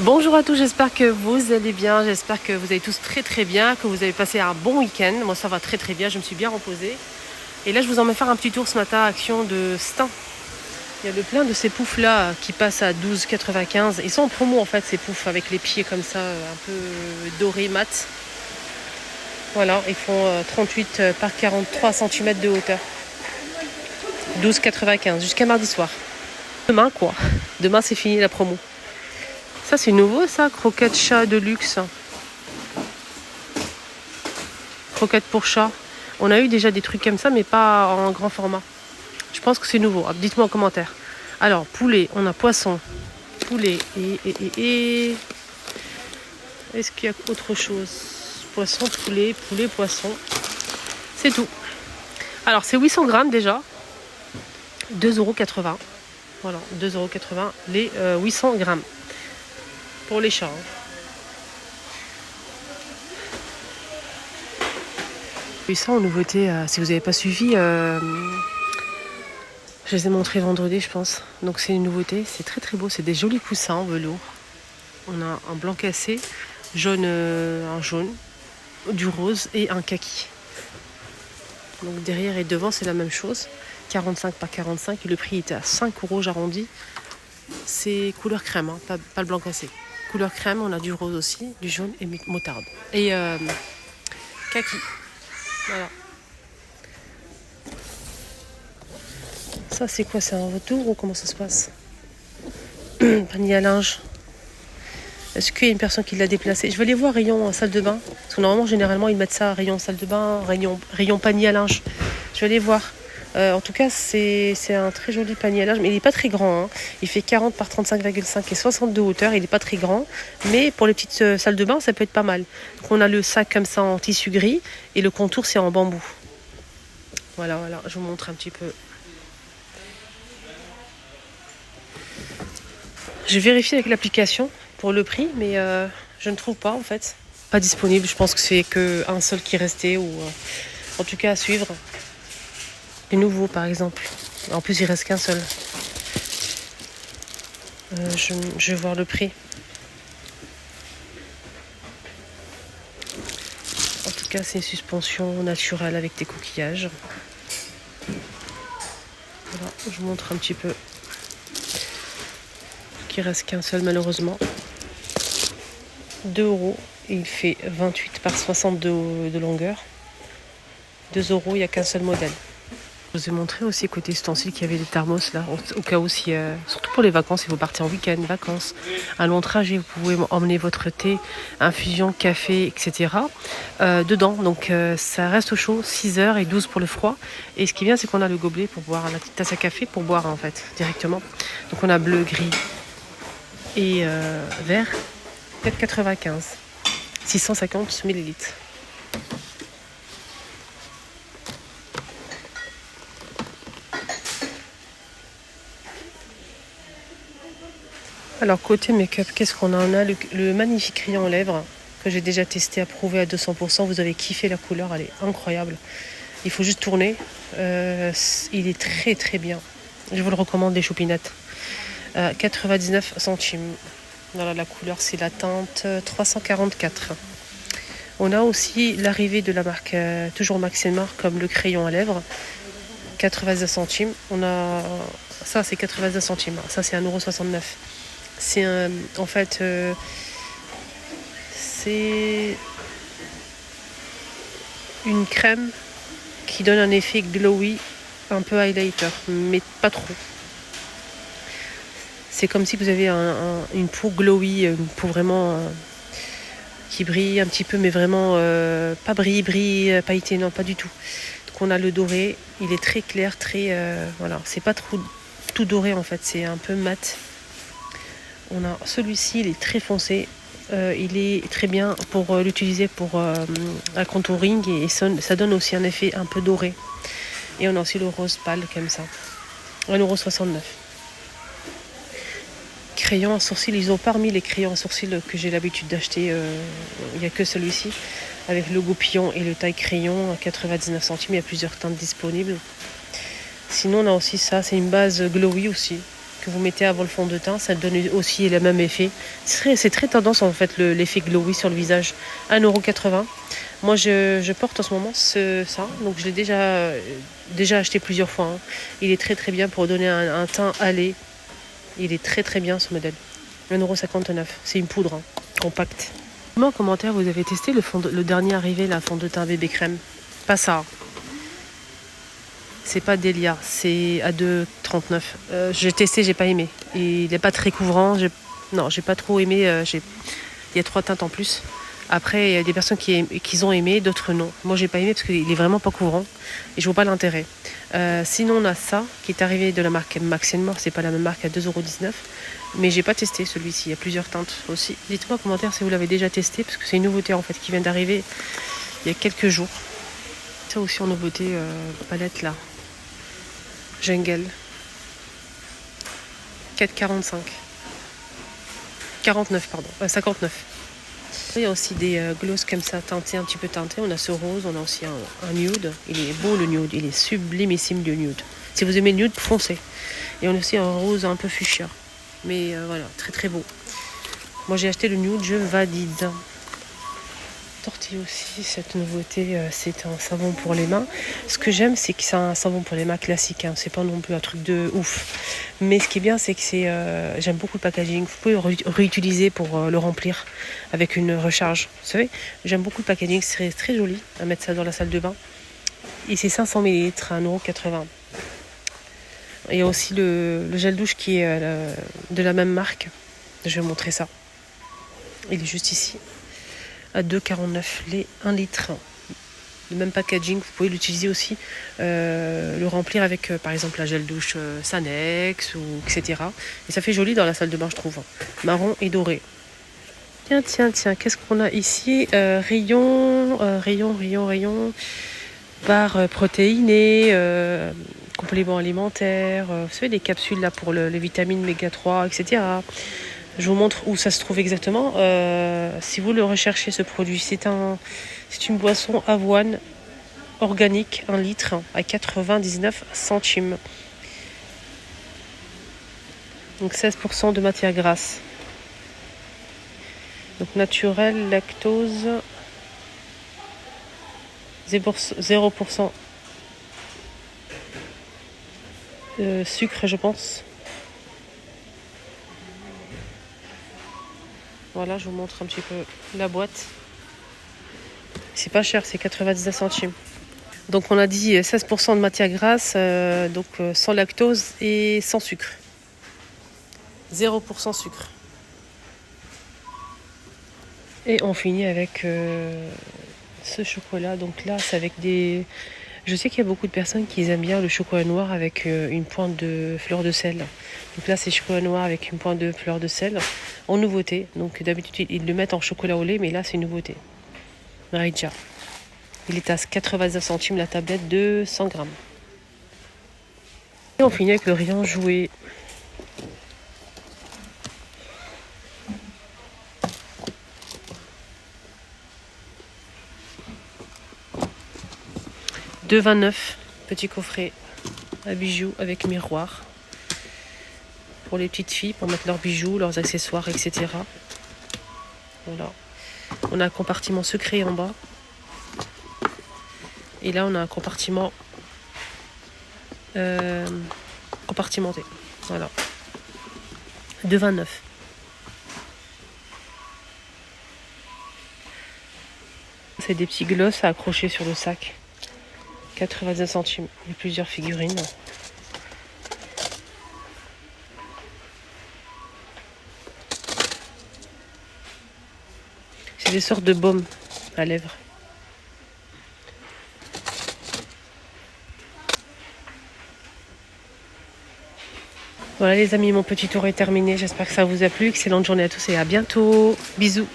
Bonjour à tous, j'espère que vous allez bien, j'espère que vous allez tous très bien, que vous avez passé un bon week-end. Moi ça va très bien, je me suis bien reposée. Et là je vous emmène faire un petit tour ce matin à Action de Stein. Il y a le plein de ces poufs là qui passent à 12,95. Ils sont en promo en fait ces poufs avec les pieds comme ça, un peu dorés mat. Voilà, ils font 38 par 43 cm de hauteur. 12,95 jusqu'à mardi soir. Demain quoi, demain c'est fini la promo. Ça c'est nouveau ça, croquettes chat de luxe. Croquettes pour chat. On a eu déjà des trucs comme ça mais pas en grand format. Je pense que c'est nouveau, dites-moi en commentaire. Alors poulet, on a poisson, poulet et... Est-ce qu'il y a autre chose? Poisson, poulet, poisson. C'est tout. Alors c'est 800 grammes déjà. 2,80 €. Voilà, 2,80 € les 800 grammes. Pour les chats. Et ça en nouveauté, si vous n'avez pas suivi, je les ai montrés vendredi je pense. Donc c'est une nouveauté, c'est très beau, c'est des jolis coussins en velours. On a un blanc cassé, jaune, un jaune, du rose et un kaki. Donc derrière et devant c'est la même chose, 45 par 45 et le prix était à 5 € j'arrondis. C'est couleur crème, hein, pas le blanc cassé. Couleur crème, on a du rose aussi, du jaune et moutarde. Et kaki. Voilà. Ça c'est quoi? C'est un retour ou comment ça se passe? Panier à linge. Est-ce qu'il y a une personne qui l'a déplacé? Je vais aller voir rayon salle de bain. Parce que normalement, généralement, ils mettent ça rayon salle de bain, rayon panier à linge. Je vais aller voir. En tout cas, c'est un très joli panier à linge. Mais il n'est pas très grand. Hein. Il fait 40 par 35,5 et 60 de hauteur. Il n'est pas très grand. Mais pour les petites salles de bain, ça peut être pas mal. Donc, on a le sac comme ça en tissu gris. Et le contour, c'est en bambou. Voilà. Je vous montre un petit peu. J'ai vérifié avec l'application pour le prix, mais je ne trouve pas en fait. Pas disponible, je pense que c'est qu'un seul qui restait ou en tout cas à suivre. Les nouveaux par exemple. En plus il reste qu'un seul. Je vais voir le prix. En tout cas c'est une suspension naturelle avec des coquillages. Voilà, je vous montre un petit peu. Il reste qu'un seul malheureusement. 2 € et il fait 28 par 60 de longueur. 2 €, il n'y a qu'un seul modèle. Je vous ai montré aussi côté ustensiles qu'il y avait des thermos là, au cas où si, surtout pour les vacances, si vous partez en week-end, vacances, un long trajet, vous pouvez emmener votre thé, infusion, café, etc. Dedans, donc ça reste au chaud, 6 heures et 12 pour le froid. Et ce qui est bien, c'est qu'on a le gobelet pour boire, la petite tasse à café pour boire en fait, directement. Donc on a bleu, gris et vert, 4,95, 650 ml. Alors côté make-up, qu'est-ce qu'on a? On a le magnifique crayon aux lèvres que j'ai déjà testé, approuvé à 200%. Vous avez kiffé la couleur, elle est incroyable. Il faut juste tourner. Il est très bien. Je vous le recommande, les choupinettes. 99 centimes. Voilà, la couleur, c'est la teinte 344. On a aussi l'arrivée de la marque, toujours Max Mara, comme le crayon à lèvres. 82 centimes. On a ça, c'est 82 centimes. Ça, c'est 1,69 €. C'est en fait c'est une crème qui donne un effet glowy, un peu highlighter, mais pas trop. C'est comme si vous avez une peau glowy, une peau vraiment qui brille un petit peu, mais vraiment pas brille pailleté, non, pas du tout. Donc on a le doré, il est très clair, très voilà, c'est pas trop tout doré en fait, c'est un peu mat. On a celui-ci, il est très foncé. Il est très bien pour l'utiliser pour un contouring et ça donne aussi un effet un peu doré. Et on a aussi le rose pâle comme ça. 1,69 €. Crayon à sourcils, ils ont parmi les crayons à sourcils que j'ai l'habitude d'acheter, il n'y a que celui-ci. Avec le goupillon et le taille crayon à 99 centimes. Il y a plusieurs teintes disponibles. Sinon on a aussi ça, c'est une base glowy aussi. que vous mettez avant le fond de teint. Ça donne aussi le même effet. C'est très tendance en fait l'effet glowy sur le visage. 1,80 €. Moi je porte en ce moment ça. Donc je l'ai déjà acheté plusieurs fois. Hein. Il est très très bien pour donner un teint hâlé. Il est très très bien ce modèle. 1,59 €. C'est une poudre compacte. Comment en commentaire vous avez testé le dernier arrivé, la fond de teint bébé crème? Pas ça. C'est pas Delia, c'est à 2,39 €. J'ai testé, j'ai pas aimé. Il n'est pas très couvrant. Non, j'ai pas trop aimé. Il y a 3 teintes en plus. Après, il y a des personnes qui ont aimé, d'autres non. Moi, j'ai pas aimé parce qu'il est vraiment pas couvrant et je vois pas l'intérêt. Sinon, on a ça qui est arrivé de la marque Max & More. C'est pas la même marque, à 2,19 €. Mais j'ai pas testé celui-ci. Il y a plusieurs teintes aussi. Dites-moi en commentaire si vous l'avez déjà testé parce que c'est une nouveauté en fait qui vient d'arriver il y a quelques jours. Ça aussi en nouveauté, palette là. Jungle. 4,45. 49, pardon. 59. Il y a aussi des glosses comme ça, teintés, un petit peu teintés. On a ce rose, on a aussi un nude. Il est beau le nude, il est sublimissime le nude. Si vous aimez le nude, foncez. Et on a aussi un rose un peu fuchsia. Mais voilà, très très beau. Moi j'ai acheté le nude, je valide. Sorti aussi cette nouveauté, c'est un savon pour les mains. Ce que j'aime, c'est que c'est un savon pour les mains classique. Hein. C'est pas non plus un truc de ouf. Mais ce qui est bien, c'est que j'aime beaucoup le packaging. Vous pouvez réutiliser pour le remplir avec une recharge. Vous savez, j'aime beaucoup le packaging. C'est très joli à mettre ça dans la salle de bain. Et c'est 500 ml, 1,80 €. Il y a aussi le gel douche qui est de la même marque. Je vais vous montrer ça. Il est juste ici. À 2,49 € les 1 litre. Le même packaging, vous pouvez l'utiliser aussi, le remplir avec par exemple la gel douche Sanex ou etc. Et ça fait joli dans la salle de bain, je trouve. Marron et doré. Tiens, qu'est-ce qu'on a ici? Rayon, barres protéinées, compléments alimentaires, vous savez les capsules là pour les vitamines Méga 3, etc. Je vous montre où ça se trouve exactement. Si vous le recherchez, ce produit, c'est une boisson avoine organique, 1 litre, à 99 centimes. Donc 16% de matière grasse. Donc naturel, lactose, 0% sucre, je pense. Voilà, je vous montre un petit peu la boîte. C'est pas cher, c'est 99 centimes. Donc on a dit 16% de matière grasse, donc sans lactose et sans sucre. 0% sucre. Et on finit avec ce chocolat. Donc là, c'est avec des... Je sais qu'il y a beaucoup de personnes qui aiment bien le chocolat noir avec une pointe de fleur de sel. Donc là, c'est chocolat noir avec une pointe de fleur de sel en nouveauté. Donc d'habitude, ils le mettent en chocolat au lait, mais là, c'est une nouveauté. Marija. Il est à 99 centimes la tablette de 100 grammes. Et on finit avec le rayon jouet. $2,29, petit coffret à bijoux avec miroir. Pour les petites filles, pour mettre leurs bijoux, leurs accessoires, etc. Voilà. On a un compartiment secret en bas. Et là, on a un compartiment compartimenté. Voilà. 2,29. C'est des petits gloss à accrocher sur le sac. 99 centimes. Il y a plusieurs figurines. C'est des sortes de baumes à lèvres. Voilà les amis, mon petit tour est terminé. J'espère que ça vous a plu. Excellente journée à tous et à bientôt. Bisous.